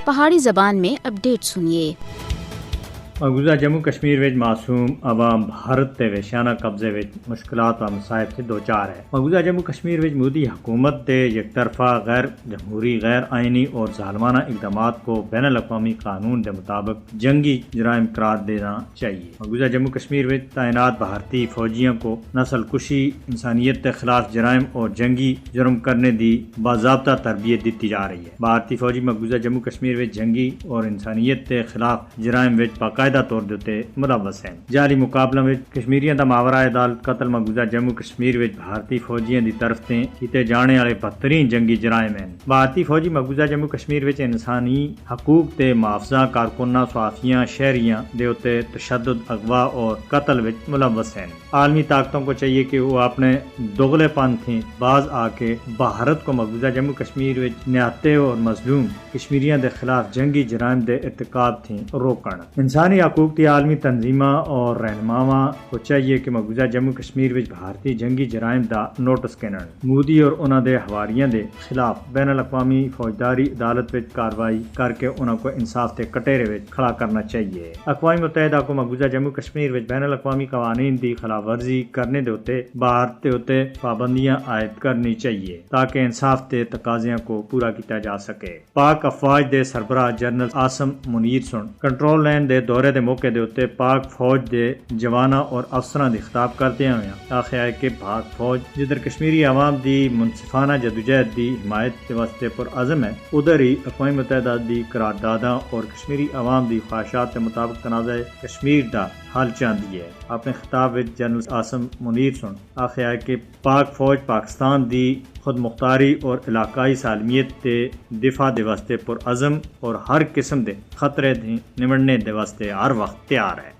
پہاڑی زبان میں اپڈیٹ سنیے۔ مقبوضہ جموں کشمیر وچ معصوم عوام بھارت تے وحشیانہ قبضے وچ مشکلات و مصائب سے دوچار ہے۔ مقبوضہ جموں کشمیر وچ مودی حکومت دے یک طرفہ غیر جمہوری، غیر آئینی اور ظالمانہ اقدامات کو بین الاقوامی قانون کے مطابق جنگی جرائم قرار دینا چاہیے۔ مقبوضہ جموں کشمیر وچ تعینات بھارتی فوجیوں کو نسل کشی، انسانیت کے خلاف جرائم اور جنگی جرم کرنے دی باضابطہ تربیت دیتی جا رہی ہے۔ بھارتی فوجی مقبوضہ جموں کشمیر وچ جنگی اور انسانیت کے خلاف جرائم وچ باقاعدہ طور دے ملوث ہیں۔ جعلی مقابلہ میں کشمیریاں دا ماورا عدالت قتل مقبوضہ جموں کشمیر وچ بھارتی فوجیاں دی طرف تے کیتے جانے والے بدترین جنگی جرائم ہیں۔ بھارتی فوجی مقبوضہ جموں کشمیر وچ انسانی حقوق تے محافظہ کارکناں، صحافیاں، شہریاں دے اتے تشدد، اغوا اور قتل وچ ملوث ہیں۔ عالمی طاقتوں کو چاہیے کہ وہ اپنے دوغلے پن تھیں باز آ کے بھارت کو مقبوضہ جموں کشمیر وچ نہتے اور مظلوم کشمیریاں دے خلاف جنگی جرائم دے ارتکاب تھیں روکن۔ انسانی حقوق کی عالمی تنظیماں اور رہنماواں کو چاہیے کہ مقبوضہ جموں کشمیر وچ بھارتی جنگی جرائم دا نوٹس کنن۔ مودی اور انہاں دے حواریاں دے خلاف بین الاقوامی فوجداری عدالت وچ کاروائی کر کے انہاں کو انصاف دے کٹہرے وچ کھڑا کرنا چاہیے۔ اقوام متحدہ کو مقبوضہ جموں کشمیر وچ بین الاقوامی قوانین دی خلاف ورزی کرنے دے اتے بھارت دے اتے پابندیاں عائد کرنی چاہیے تاکہ انصاف دے تقاضیاں کو پورا کیتا جا سکے۔ پاک افواج دے سربراہ جنرل عاصم منیر سن کنٹرول لین دے دورے دے موقع دے اتے پاک فوج دے جواناں اور افسراں دی خطاب کرتے ہوئے آخیا ہے کہ پاک فوج جدھر کشمیری عوام دی منصفانہ جدوجہد دی حمایت واسطے پر عزم ہے، ادھر ہی اقوام متحدہ دی قرارداداں اور کشمیری عوام دی خواہشات کے مطابق تنازع کشمیر دا حل چاہتی ہے۔ اپنے خطاب وچ جنرل عاصم منیر سن آخیا ہے کہ پاک فوج پاکستان دی خود مختاری اور علاقائی سالمیت دے دفاع دے واسطے پر عزم اور ہر قسم دے خطرے دے نمٹنے دے واسطے ہر وقت تیار ہے۔